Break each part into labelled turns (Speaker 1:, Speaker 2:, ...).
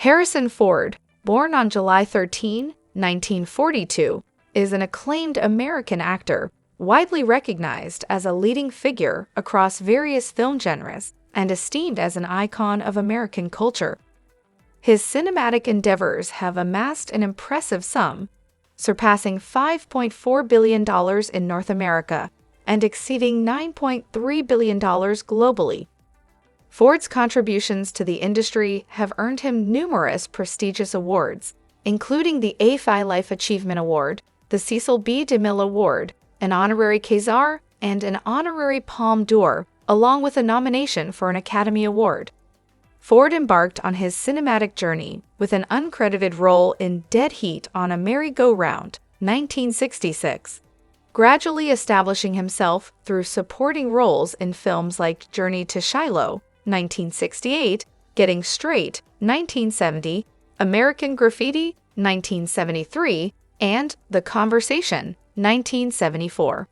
Speaker 1: Harrison Ford, born on July 13, 1942, is an acclaimed American actor, widely recognized as a leading figure across various film genres and esteemed as an icon of American culture. His cinematic endeavors have amassed an impressive sum, surpassing $5.4 billion in North America and exceeding $9.3 billion globally. Ford's contributions to the industry have earned him numerous prestigious awards, including the AFI Life Achievement Award, the Cecil B. DeMille Award, an honorary César, and an honorary Palme d'Or, along with a nomination for an Academy Award. Ford embarked on his cinematic journey with an uncredited role in Dead Heat on a Merry-Go-Round, 1966, gradually establishing himself through supporting roles in films like Journey to Shiloh, 1968, Getting Straight, 1970, American Graffiti, 1973, and The Conversation, 1974.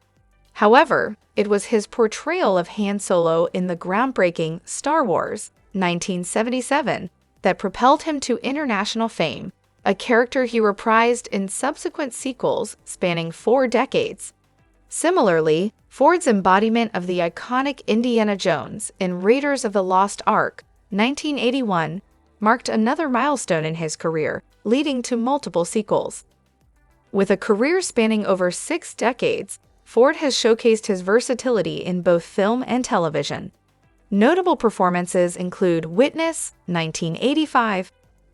Speaker 1: However, it was his portrayal of Han Solo in the groundbreaking Star Wars, 1977, that propelled him to international fame, a character he reprised in subsequent sequels spanning 4 decades. Similarly, Ford's embodiment of the iconic Indiana Jones in Raiders of the Lost Ark, 1981, marked another milestone in his career, leading to multiple sequels. With a career spanning over 6 decades, Ford has showcased his versatility in both film and television. Notable performances include Witness, 1985,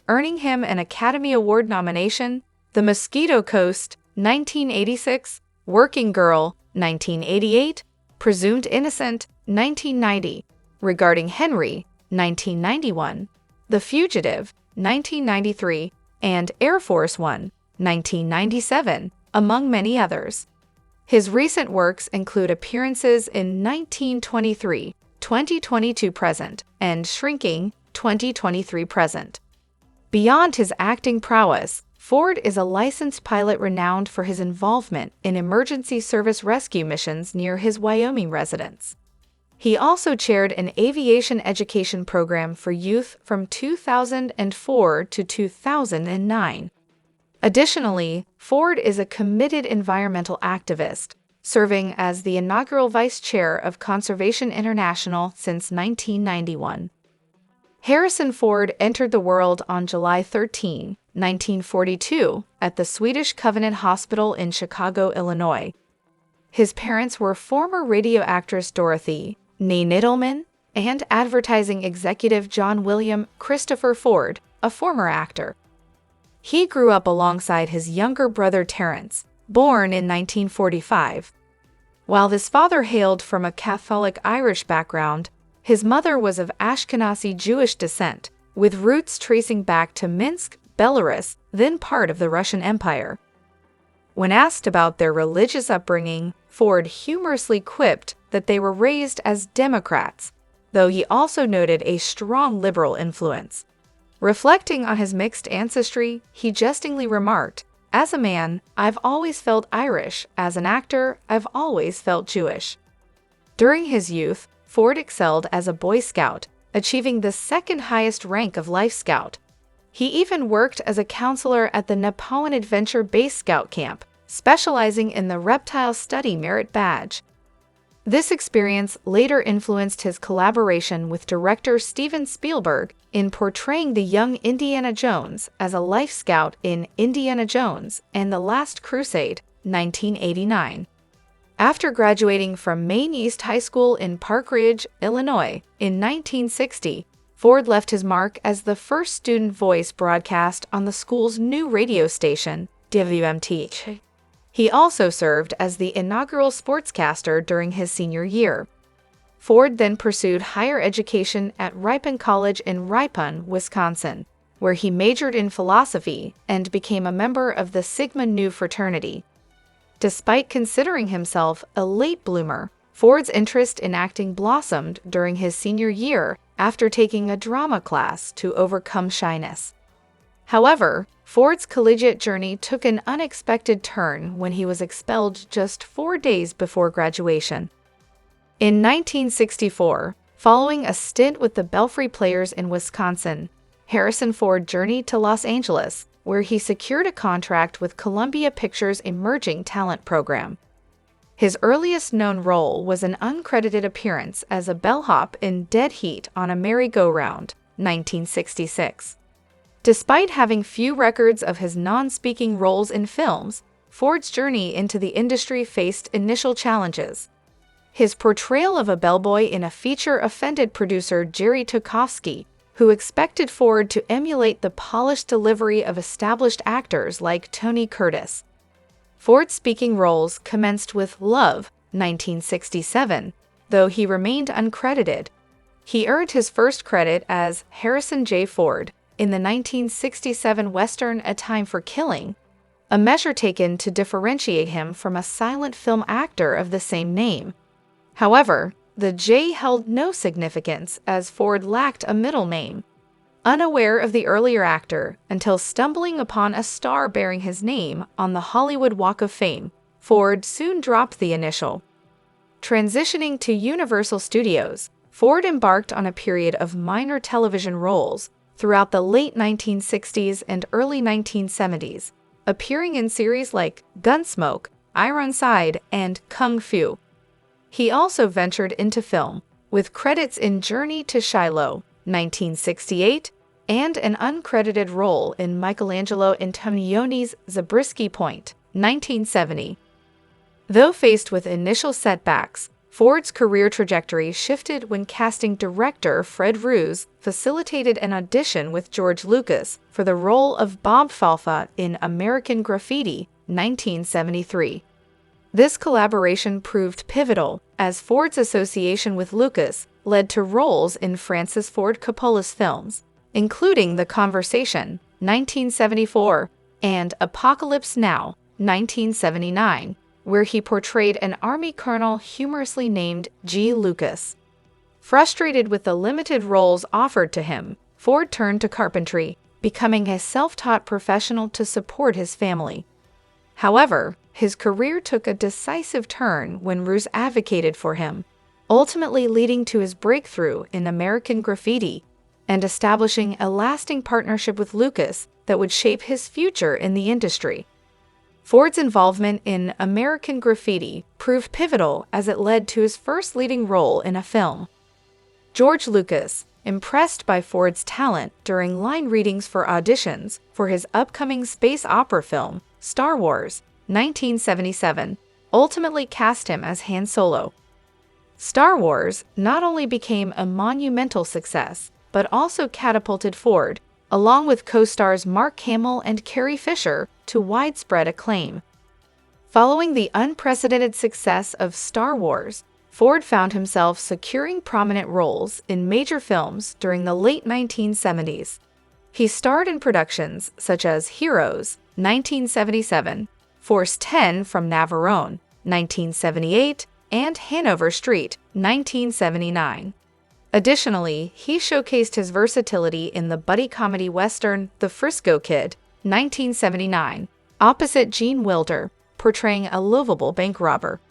Speaker 1: earning him an Academy Award nomination, The Mosquito Coast, 1986, Working Girl, 1988, Presumed Innocent, 1990, Regarding Henry, 1991, The Fugitive, 1993, and Air Force One, 1997, among many others. His recent works include appearances in 1923, 2022 Present, and Shrinking, 2023 Present. Beyond his acting prowess, Ford is a licensed pilot renowned for his involvement in emergency service rescue missions near his Wyoming residence. He also chaired an aviation education program for youth from 2004 to 2009. Additionally, Ford is a committed environmental activist, serving as the inaugural vice chair of Conservation International since 1991. Harrison Ford entered the world on July 13, 1942, at the Swedish Covenant Hospital in Chicago, Illinois. His parents were former radio actress Dorothy (née Nittleman) and advertising executive John William Christopher Ford, a former actor. He grew up alongside his younger brother Terrence, born in 1945. While his father hailed from a Catholic Irish background, his mother was of Ashkenazi Jewish descent, with roots tracing back to Minsk, Belarus, then part of the Russian Empire. When asked about their religious upbringing, Ford humorously quipped that they were raised as Democrats, though he also noted a strong liberal influence. Reflecting on his mixed ancestry, he jestingly remarked, "As a man, I've always felt Irish. As an actor, I've always felt Jewish." During his youth, Ford excelled as a Boy Scout, achieving the second highest rank of Life Scout. He even worked as a counselor at the Nepowan Adventure Base Scout Camp, specializing in the Reptile Study Merit Badge. This experience later influenced his collaboration with director Steven Spielberg in portraying the young Indiana Jones as a Life Scout in Indiana Jones and the Last Crusade, 1989. After graduating from Maine East High School in Park Ridge, Illinois, in 1960, Ford left his mark as the first student voice broadcast on the school's new radio station, WMT. He also served as the inaugural sportscaster during his senior year. Ford then pursued higher education at Ripon College in Ripon, Wisconsin, where he majored in philosophy and became a member of the Sigma Nu fraternity. Despite considering himself a late bloomer, Ford's interest in acting blossomed during his senior year after taking a drama class to overcome shyness. However, Ford's collegiate journey took an unexpected turn when he was expelled just 4 days before graduation. In 1964, following a stint with the Belfry Players in Wisconsin, Harrison Ford journeyed to Los Angeles, where he secured a contract with Columbia Pictures' Emerging Talent Program. His earliest known role was an uncredited appearance as a bellhop in Dead Heat on a Merry-Go-Round, 1966. Despite having few records of his non-speaking roles in films, Ford's journey into the industry faced initial challenges. His portrayal of a bellboy in a feature offended producer Jerry Tukovsky, who expected Ford to emulate the polished delivery of established actors like Tony Curtis. Ford's speaking roles commenced with Love, 1967, though he remained uncredited. He earned his first credit as Harrison J. Ford in the 1967 Western A Time for Killing, a measure taken to differentiate him from a silent film actor of the same name. However, the J held no significance as Ford lacked a middle name. Unaware of the earlier actor until stumbling upon a star bearing his name on the Hollywood Walk of Fame, Ford soon dropped the initial. Transitioning to Universal Studios, Ford embarked on a period of minor television roles throughout the late 1960s and early 1970s, appearing in series like Gunsmoke, Ironside, and Kung Fu. He also ventured into film, with credits in Journey to Shiloh, 1968, and an uncredited role in Michelangelo Antonioni's Zabriskie Point, 1970. Though faced with initial setbacks, Ford's career trajectory shifted when casting director Fred Roos facilitated an audition with George Lucas for the role of Bob Falfa in American Graffiti, 1973. This collaboration proved pivotal, as Ford's association with Lucas led to roles in Francis Ford Coppola's films, including The Conversation, 1974, and Apocalypse Now, 1979, where he portrayed an Army colonel humorously named G. Lucas. Frustrated with the limited roles offered to him, Ford turned to carpentry, becoming a self-taught professional to support his family. However, his career took a decisive turn when Roos advocated for him, ultimately leading to his breakthrough in American Graffiti and establishing a lasting partnership with Lucas that would shape his future in the industry. Ford's involvement in American Graffiti proved pivotal as it led to his first leading role in a film. George Lucas, impressed by Ford's talent during line readings for auditions for his upcoming space opera film, Star Wars, 1977, ultimately cast him as Han Solo. Star Wars not only became a monumental success, but also catapulted Ford, along with co-stars Mark Hamill and Carrie Fisher, to widespread acclaim. Following the unprecedented success of Star Wars, Ford found himself securing prominent roles in major films during the late 1970s. He starred in productions such as Heroes, 1977, Force 10 from Navarone, 1978, and Hanover Street, 1979. Additionally, he showcased his versatility in the buddy comedy western The Frisco Kid, 1979, opposite Gene Wilder, portraying a lovable bank robber.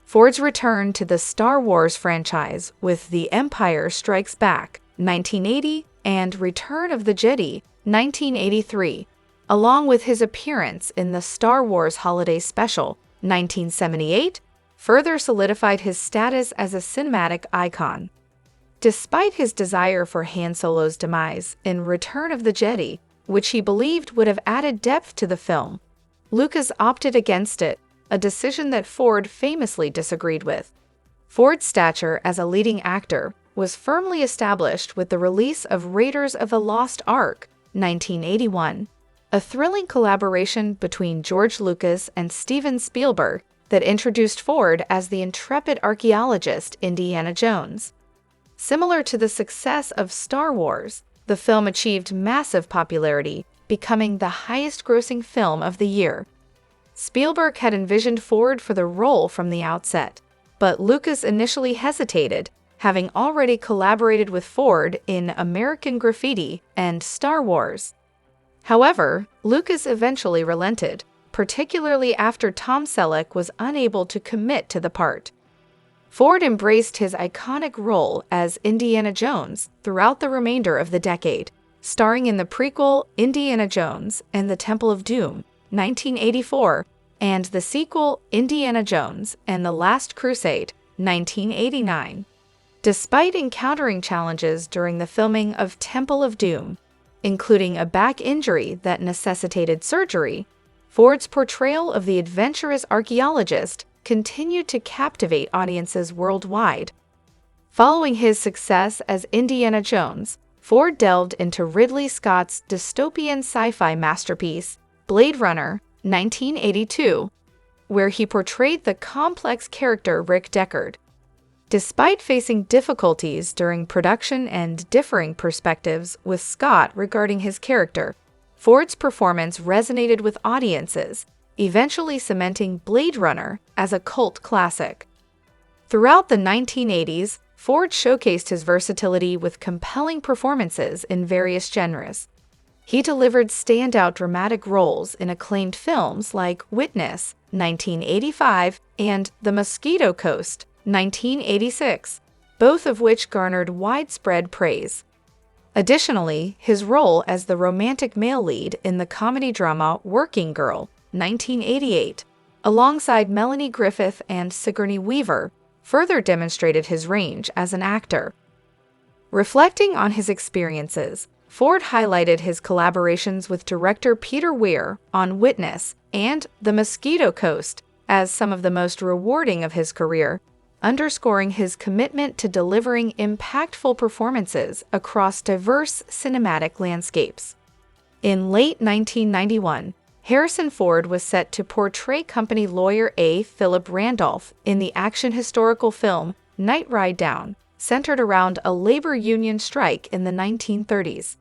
Speaker 1: Ford's return to the Star Wars franchise with The Empire Strikes Back, 1980, and Return of the Jedi, 1983, along with his appearance in the Star Wars Holiday Special, 1978, further solidified his status as a cinematic icon. Despite his desire for Han Solo's demise in Return of the Jedi, which he believed would have added depth to the film, Lucas opted against it, a decision that Ford famously disagreed with. Ford's stature as a leading actor was firmly established with the release of Raiders of the Lost Ark, 1981, a thrilling collaboration between George Lucas and Steven Spielberg that introduced Ford as the intrepid archaeologist Indiana Jones. Similar to the success of Star Wars, the film achieved massive popularity, becoming the highest-grossing film of the year. Spielberg had envisioned Ford for the role from the outset, but Lucas initially hesitated, having already collaborated with Ford in American Graffiti and Star Wars. However, Lucas eventually relented, particularly after Tom Selleck was unable to commit to the part. Ford embraced his iconic role as Indiana Jones throughout the remainder of the decade, starring in the prequel Indiana Jones and the Temple of Doom, 1984, and the sequel Indiana Jones and the Last Crusade, 1989. Despite encountering challenges during the filming of Temple of Doom, including a back injury that necessitated surgery, Ford's portrayal of the adventurous archaeologist continued to captivate audiences worldwide. Following his success as Indiana Jones, Ford delved into Ridley Scott's dystopian sci-fi masterpiece, Blade Runner, 1982, where he portrayed the complex character Rick Deckard. Despite facing difficulties during production and differing perspectives with Scott regarding his character, Ford's performance resonated with audiences, eventually cementing Blade Runner as a cult classic. Throughout the 1980s, Ford showcased his versatility with compelling performances in various genres. He delivered standout dramatic roles in acclaimed films like Witness, 1985, and The Mosquito Coast, 1986, both of which garnered widespread praise. Additionally, his role as the romantic male lead in the comedy drama Working Girl, 1988, alongside Melanie Griffith and Sigourney Weaver, further demonstrated his range as an actor. Reflecting on his experiences, Ford highlighted his collaborations with director Peter Weir on Witness and The Mosquito Coast as some of the most rewarding of his career, underscoring his commitment to delivering impactful performances across diverse cinematic landscapes. In late 1991, Harrison Ford was set to portray company lawyer A. Philip Randolph in the action historical film Night Ride Down, centered around a labor union strike in the 1930s.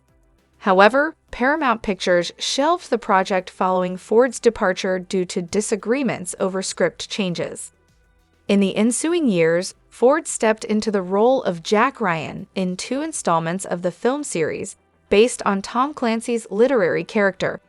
Speaker 1: However, Paramount Pictures shelved the project following Ford's departure due to disagreements over script changes. In the ensuing years, Ford stepped into the role of Jack Ryan in 2 installments of the film series based on Tom Clancy's literary character,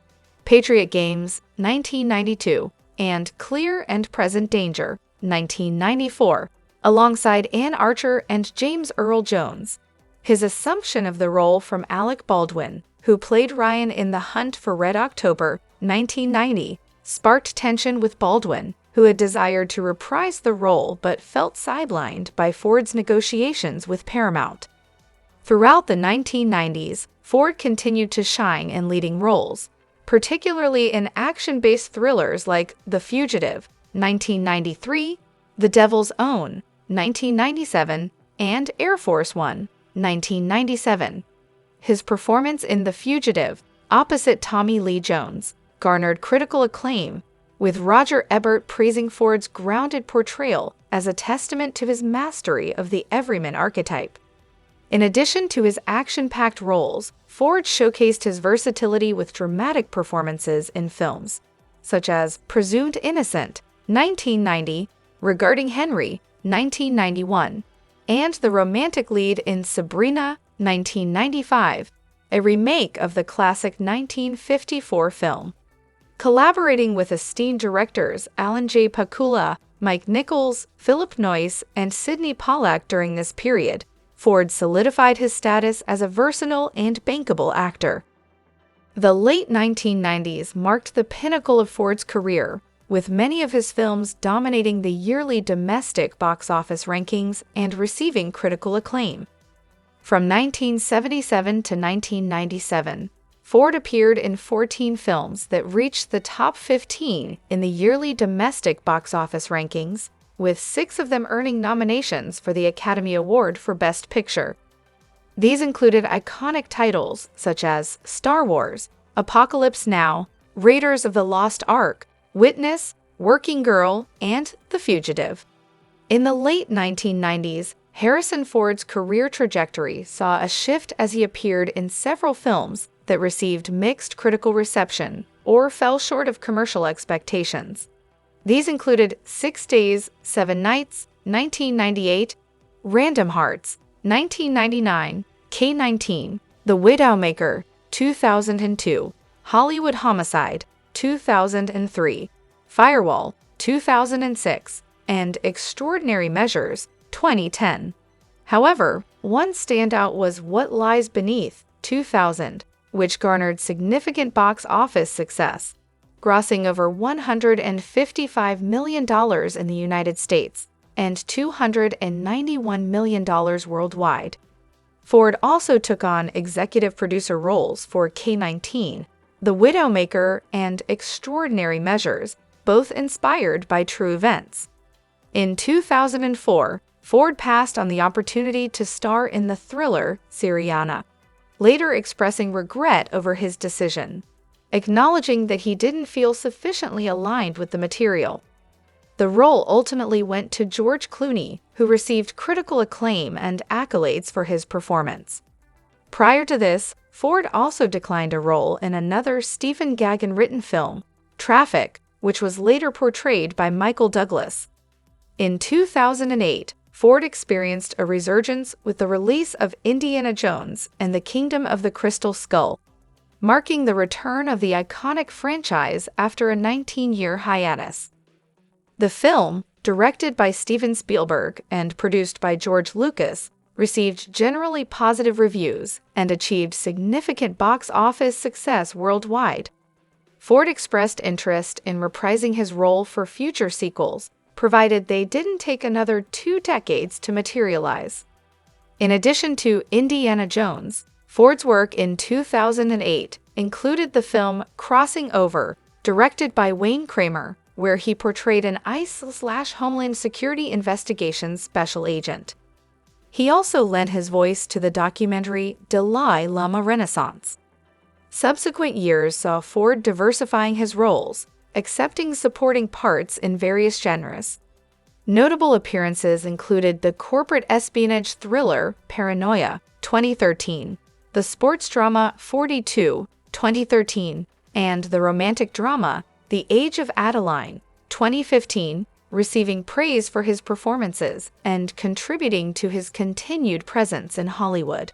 Speaker 1: Patriot Games, 1992, and Clear and Present Danger, 1994, alongside Anne Archer and James Earl Jones. His assumption of the role from Alec Baldwin, who played Ryan in The Hunt for Red October, 1990, sparked tension with Baldwin, who had desired to reprise the role but felt sidelined by Ford's negotiations with Paramount. Throughout the 1990s, Ford continued to shine in leading roles, particularly in action-based thrillers like The Fugitive, 1993, The Devil's Own, 1997, and Air Force One, 1997. His performance in The Fugitive, opposite Tommy Lee Jones, garnered critical acclaim, with Roger Ebert praising Ford's grounded portrayal as a testament to his mastery of the everyman archetype. In addition to his action-packed roles, Ford showcased his versatility with dramatic performances in films, such as Presumed Innocent, 1990, Regarding Henry, 1991, and the romantic lead in Sabrina, 1995, a remake of the classic 1954 film. Collaborating with esteemed directors Alan J. Pakula, Mike Nichols, Philip Noyce, and Sidney Pollack during this period, Ford solidified his status as a versatile and bankable actor. The late 1990s marked the pinnacle of Ford's career, with many of his films dominating the yearly domestic box office rankings and receiving critical acclaim. From 1977 to 1997, Ford appeared in 14 films that reached the top 15 in the yearly domestic box office rankings, with 6 of them earning nominations for the Academy Award for Best Picture. These included iconic titles such as Star Wars, Apocalypse Now, Raiders of the Lost Ark, Witness, Working Girl, and The Fugitive. In the late 1990s, Harrison Ford's career trajectory saw a shift as he appeared in several films that received mixed critical reception or fell short of commercial expectations. These included 6 Days, 7 Nights, 1998, Random Hearts, 1999, K-19, The Widowmaker, 2002, Hollywood Homicide, 2003, Firewall, 2006, and Extraordinary Measures, 2010. However, one standout was What Lies Beneath, 2000, which garnered significant box office success, grossing over $155 million in the United States and $291 million worldwide. Ford also took on executive producer roles for K-19, The Widowmaker, and Extraordinary Measures, both inspired by true events. In 2004, Ford passed on the opportunity to star in the thriller Syriana, later expressing regret over his decision, acknowledging that he didn't feel sufficiently aligned with the material. The role ultimately went to George Clooney, who received critical acclaim and accolades for his performance. Prior to this, Ford also declined a role in another Stephen Gaghan-written film, Traffic, which was later portrayed by Michael Douglas. In 2008, Ford experienced a resurgence with the release of Indiana Jones and the Kingdom of the Crystal Skull, marking the return of the iconic franchise after a 19-year hiatus. The film, directed by Steven Spielberg and produced by George Lucas, received generally positive reviews and achieved significant box office success worldwide. Ford expressed interest in reprising his role for future sequels, provided they didn't take another 2 decades to materialize. In addition to Indiana Jones, Ford's work in 2008 included the film Crossing Over, directed by Wayne Kramer, where he portrayed an ICE/Homeland Security Investigations special agent. He also lent his voice to the documentary Dalai Lama Renaissance. Subsequent years saw Ford diversifying his roles, accepting supporting parts in various genres. Notable appearances included the corporate espionage thriller Paranoia, 2013, the sports drama 42, 2013, and the romantic drama The Age of Adeline, 2015, receiving praise for his performances and contributing to his continued presence in Hollywood.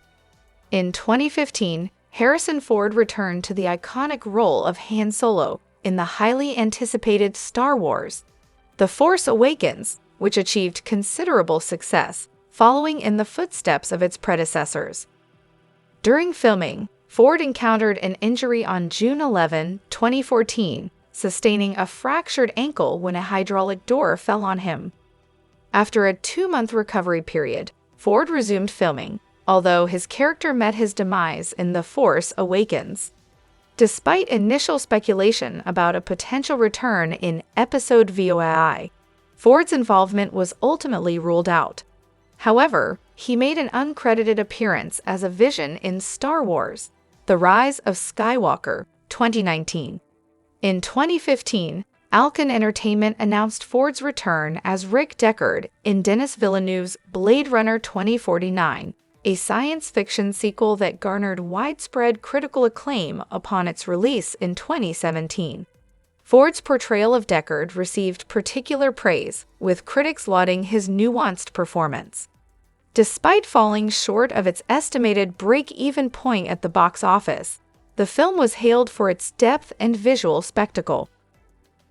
Speaker 1: In 2015, Harrison Ford returned to the iconic role of Han Solo in the highly anticipated Star Wars: The Force Awakens, which achieved considerable success, following in the footsteps of its predecessors. During filming, Ford encountered an injury on June 11, 2014, sustaining a fractured ankle when a hydraulic door fell on him. After a 2-month recovery period, Ford resumed filming, although his character met his demise in The Force Awakens. Despite initial speculation about a potential return in Episode VOI, Ford's involvement was ultimately ruled out. However, he made an uncredited appearance as a vision in Star Wars: The Rise of Skywalker, 2019. In 2015, Alcon Entertainment announced Ford's return as Rick Deckard in Denis Villeneuve's Blade Runner 2049, a science fiction sequel that garnered widespread critical acclaim upon its release in 2017. Ford's portrayal of Deckard received particular praise, with critics lauding his nuanced performance. Despite falling short of its estimated break-even point at the box office, the film was hailed for its depth and visual spectacle.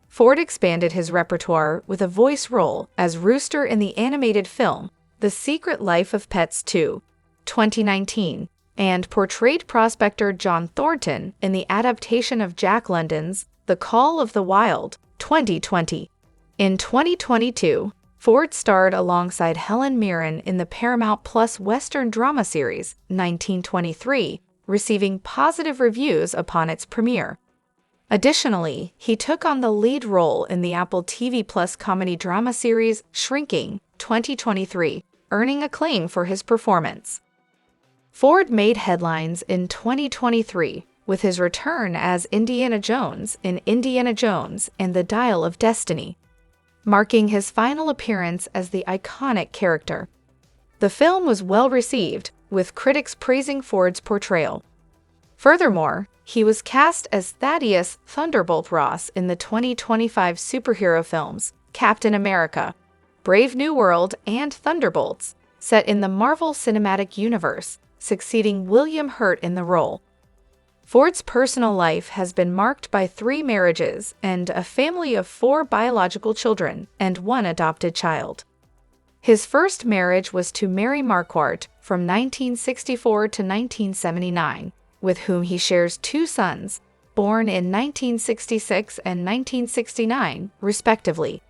Speaker 1: Ford expanded his repertoire with a voice role as Rooster in the animated film The Secret Life of Pets 2, 2019, and portrayed prospector John Thornton in the adaptation of Jack London's The Call of the Wild, 2020. In 2022, Ford starred alongside Helen Mirren in the Paramount Plus Western drama series 1923, receiving positive reviews upon its premiere. Additionally, he took on the lead role in the Apple TV Plus comedy drama series Shrinking, 2023, earning acclaim for his performance. Ford made headlines in 2023 with his return as Indiana Jones in Indiana Jones and the Dial of Destiny, marking his final appearance as the iconic character. The film was well received, with critics praising Ford's portrayal. Furthermore, he was cast as Thaddeus Thunderbolt Ross in the 2025 superhero films Captain America, Brave New World, and Thunderbolts, set in the Marvel Cinematic Universe, succeeding William Hurt in the role. Ford's personal life has been marked by 3 marriages and a family of 4 biological children and 1 adopted child. His first marriage was to Mary Marquardt from 1964 to 1979, with whom he shares two sons, born in 1966 and 1969, respectively.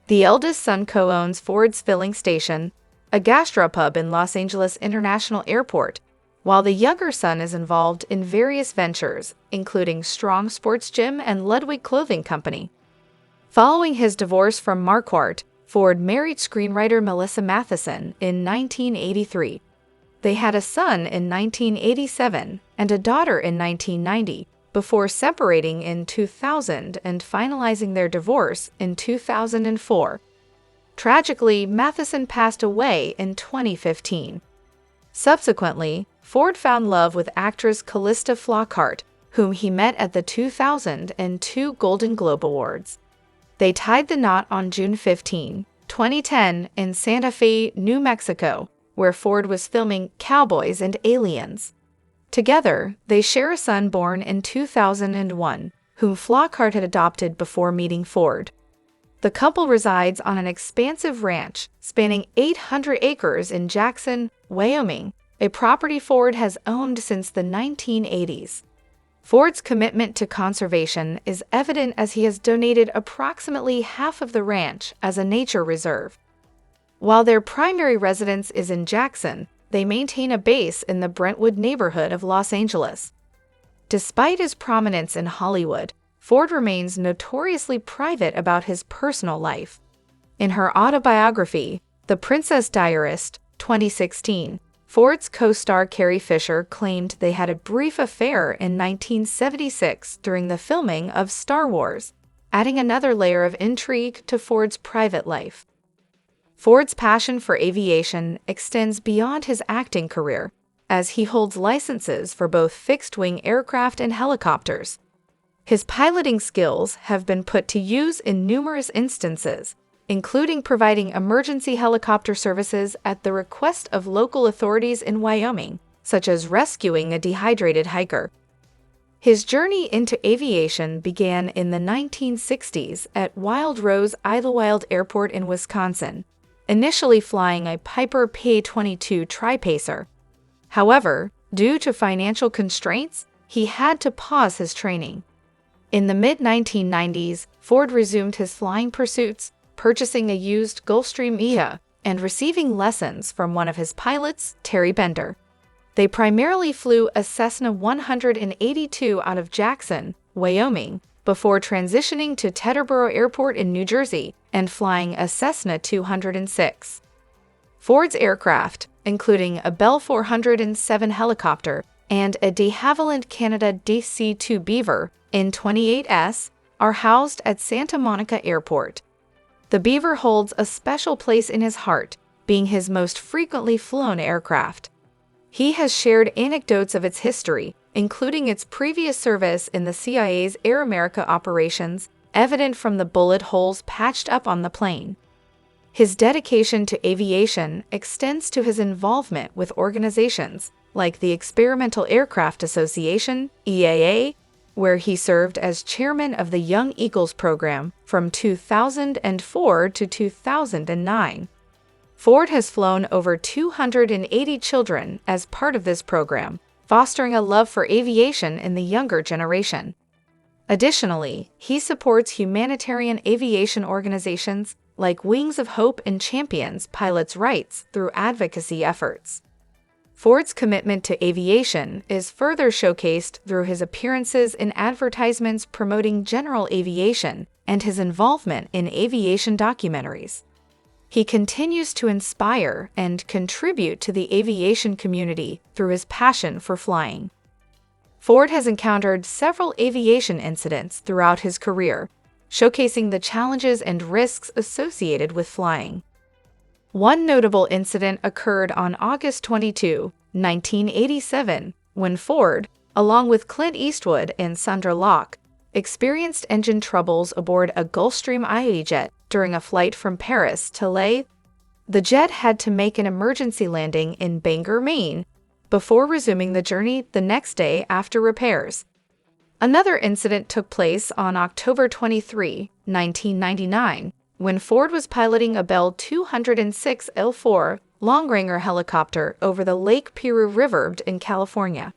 Speaker 1: The eldest son co-owns Ford's Filling Station, a gastropub in Los Angeles International Airport, while the younger son is involved in various ventures, including Strong Sports Gym and Ludwig Clothing Company. Following his divorce from Marquardt, Ford married screenwriter Melissa Matheson in 1983. They had a son in 1987 and a daughter in 1990, before separating in 2000 and finalizing their divorce in 2004. Tragically, Matheson passed away in 2015. Subsequently, Ford found love with actress Calista Flockhart, whom he met at the 2002 Golden Globe Awards. They tied the knot on June 15, 2010 in Santa Fe, New Mexico, where Ford was filming Cowboys and Aliens. Together, they share a son born in 2001, whom Flockhart had adopted before meeting Ford. The couple resides on an expansive ranch spanning 800 acres in Jackson, Wyoming, a property Ford has owned since the 1980s. Ford's commitment to conservation is evident as he has donated approximately half of the ranch as a nature reserve. While their primary residence is in Jackson, they maintain a base in the Brentwood neighborhood of Los Angeles. Despite his prominence in Hollywood, Ford remains notoriously private about his personal life. In her autobiography, The Princess Diarist, 2016, Ford's co-star Carrie Fisher claimed they had a brief affair in 1976 during the filming of Star Wars, adding another layer of intrigue to Ford's private life. Ford's passion for aviation extends beyond his acting career, as he holds licenses for both fixed-wing aircraft and helicopters. His piloting skills have been put to use in numerous instances, including providing emergency helicopter services at the request of local authorities in Wyoming, such as rescuing a dehydrated hiker. His journey into aviation began in the 1960s at Wild Rose Idlewild Airport in Wisconsin, initially flying a Piper PA-22 Tri-Pacer. However, due to financial constraints, he had to pause his training. In the mid-1990s, Ford resumed his flying pursuits, purchasing a used Gulfstream IA and receiving lessons from one of his pilots, Terry Bender. They primarily flew a Cessna 182 out of Jackson, Wyoming, before transitioning to Teterboro Airport in New Jersey and flying a Cessna 206. Ford's aircraft, including a Bell 407 helicopter and a de Havilland Canada DC-2 Beaver in-28S, are housed at Santa Monica Airport. The Beaver holds a special place in his heart, being his most frequently flown aircraft. He has shared anecdotes of its history, including its previous service in the CIA's Air America operations, evident from the bullet holes patched up on the plane. His dedication to aviation extends to his involvement with organizations like the Experimental Aircraft Association, EAA, where he served as chairman of the Young Eagles program from 2004 to 2009. Ford has flown over 280 children as part of this program, fostering a love for aviation in the younger generation. Additionally, he supports humanitarian aviation organizations like Wings of Hope and champions pilots' rights through advocacy efforts. Ford's commitment to aviation is further showcased through his appearances in advertisements promoting general aviation and his involvement in aviation documentaries. He continues to inspire and contribute to the aviation community through his passion for flying. Ford has encountered several aviation incidents throughout his career, showcasing the challenges and risks associated with flying. One notable incident occurred on August 22, 1987, when Ford, along with Clint Eastwood and Sandra Locke, experienced engine troubles aboard a Gulfstream IA jet during a flight from Paris to Lae. The jet had to make an emergency landing in Bangor, Maine, before resuming the journey the next day after repairs. Another incident took place on October 23, 1999, when Ford was piloting a Bell 206L4 Longranger helicopter over the Lake Piru River in California.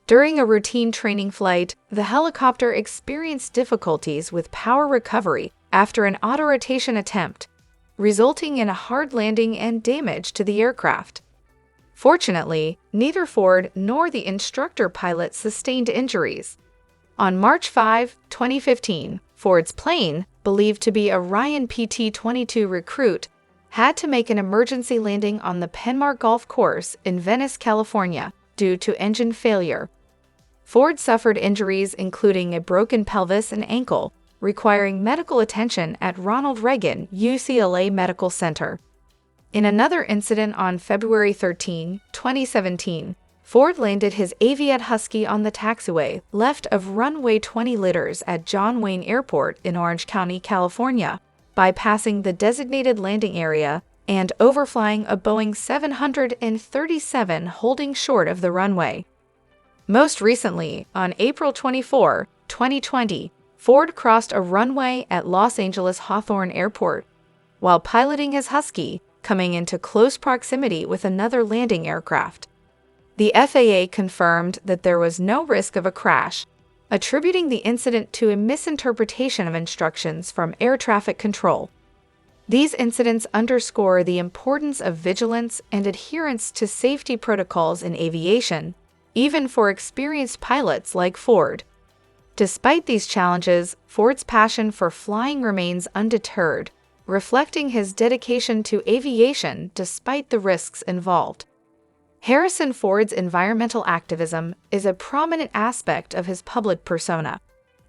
Speaker 1: During a routine training flight, the helicopter experienced difficulties with power recovery after an auto-rotation attempt, resulting in a hard landing and damage to the aircraft. Fortunately, neither Ford nor the instructor pilot sustained injuries. On March 5, 2015, Ford's plane, believed to be a Ryan PT-22 Recruit, had to make an emergency landing on the Penmark Golf Course in Venice, California, due to engine failure. Ford suffered injuries including a broken pelvis and ankle, requiring medical attention at Ronald Reagan UCLA Medical Center. In another incident on February 13, 2017, Ford landed his Aviette Husky on the taxiway left of runway 20 liters at John Wayne Airport in Orange County, California, bypassing the designated landing area and overflying a Boeing 737 holding short of the runway. Most recently, on April 24, 2020, Ford crossed a runway at Los Angeles Hawthorne Airport while piloting his Husky, coming into close proximity with another landing aircraft. The FAA confirmed that there was no risk of a crash, attributing the incident to a misinterpretation of instructions from air traffic control. These incidents underscore the importance of vigilance and adherence to safety protocols in aviation, even for experienced pilots like Ford. Despite these challenges, Ford's passion for flying remains undeterred, reflecting his dedication to aviation despite the risks involved. Harrison Ford's environmental activism is a prominent aspect of his public persona.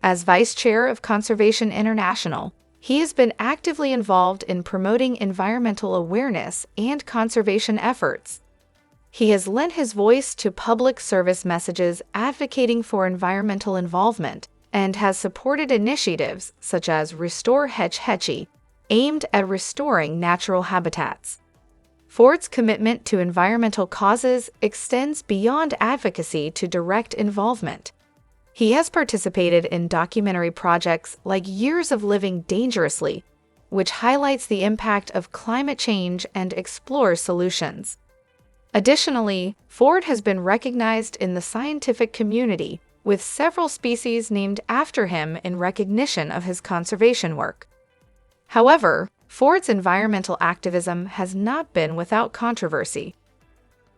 Speaker 1: As vice chair of Conservation International, he has been actively involved in promoting environmental awareness and conservation efforts. He has lent his voice to public service messages advocating for environmental involvement and has supported initiatives such as Restore Hetch Hetchy, aimed at restoring natural habitats. Ford's commitment to environmental causes extends beyond advocacy to direct involvement. He has participated in documentary projects like Years of Living Dangerously, which highlights the impact of climate change and explores solutions. Additionally, Ford has been recognized in the scientific community, with several species named after him in recognition of his conservation work. However, Ford's environmental activism has not been without controversy.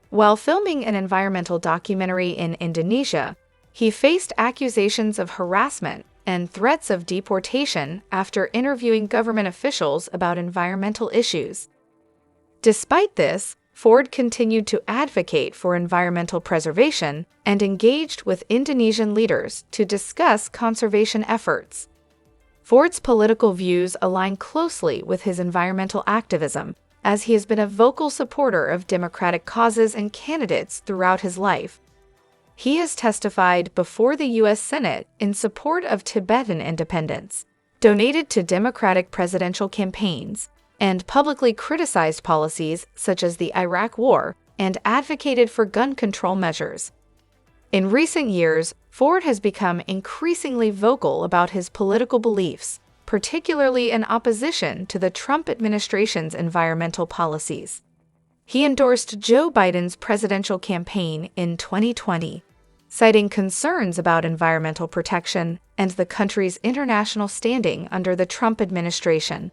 Speaker 1: While filming an environmental documentary in Indonesia, he faced accusations of harassment and threats of deportation after interviewing government officials about environmental issues. Despite this, Ford continued to advocate for environmental preservation and engaged with Indonesian leaders to discuss conservation efforts. Ford's political views align closely with his environmental activism, as he has been a vocal supporter of democratic causes and candidates throughout his life. He has testified before the U.S. Senate in support of Tibetan independence, donated to Democratic presidential campaigns, and publicly criticized policies such as the Iraq War and advocated for gun control measures. In recent years, Ford has become increasingly vocal about his political beliefs, particularly in opposition to the Trump administration's environmental policies. He endorsed Joe Biden's presidential campaign in 2020, citing concerns about environmental protection and the country's international standing under the Trump administration.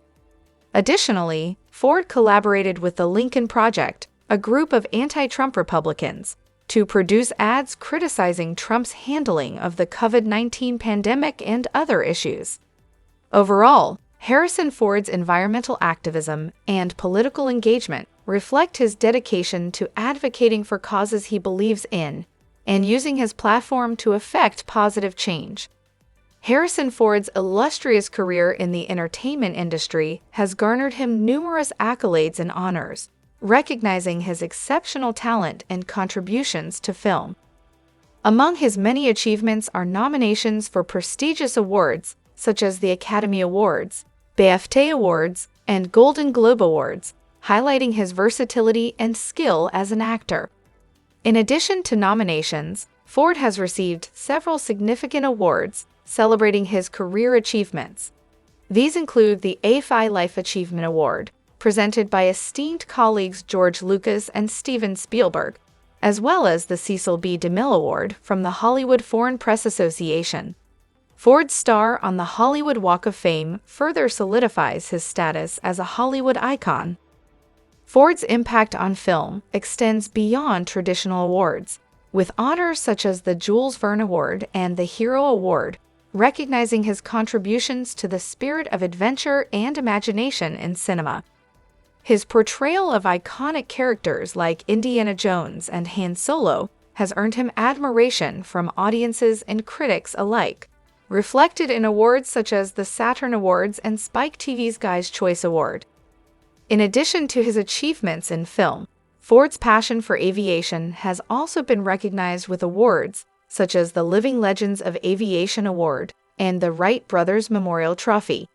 Speaker 1: Additionally, Ford collaborated with the Lincoln Project, a group of anti-Trump Republicans, to produce ads criticizing Trump's handling of the COVID-19 pandemic and other issues. Overall, Harrison Ford's environmental activism and political engagement reflect his dedication to advocating for causes he believes in and using his platform to effect positive change. Harrison Ford's illustrious career in the entertainment industry has garnered him numerous accolades and honors, recognizing his exceptional talent and contributions to film. Among his many achievements are nominations for prestigious awards such as the Academy Awards, BAFTA Awards, and Golden Globe Awards, highlighting his versatility and skill as an actor. In addition to nominations, Ford has received several significant awards celebrating his career achievements. These include the AFI Life Achievement Award, presented by esteemed colleagues George Lucas and Steven Spielberg, as well as the Cecil B. DeMille Award from the Hollywood Foreign Press Association. Ford's star on the Hollywood Walk of Fame further solidifies his status as a Hollywood icon. Ford's impact on film extends beyond traditional awards, with honors such as the Jules Verne Award and the Hero Award, recognizing his contributions to the spirit of adventure and imagination in cinema. His portrayal of iconic characters like Indiana Jones and Han Solo has earned him admiration from audiences and critics alike, reflected in awards such as the Saturn Awards and Spike TV's Guy's Choice Award. In addition to his achievements in film, Ford's passion for aviation has also been recognized with awards such as the Living Legends of Aviation Award and the Wright Brothers Memorial Trophy.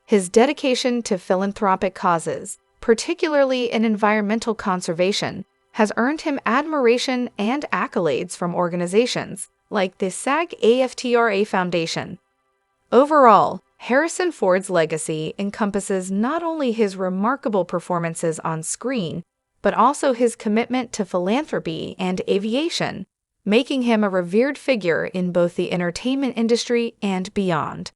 Speaker 1: His dedication to philanthropic causes, particularly in environmental conservation, has earned him admiration and accolades from organizations like the SAG-AFTRA Foundation. Overall, Harrison Ford's legacy encompasses not only his remarkable performances on screen, but also his commitment to philanthropy and aviation, making him a revered figure in both the entertainment industry and beyond.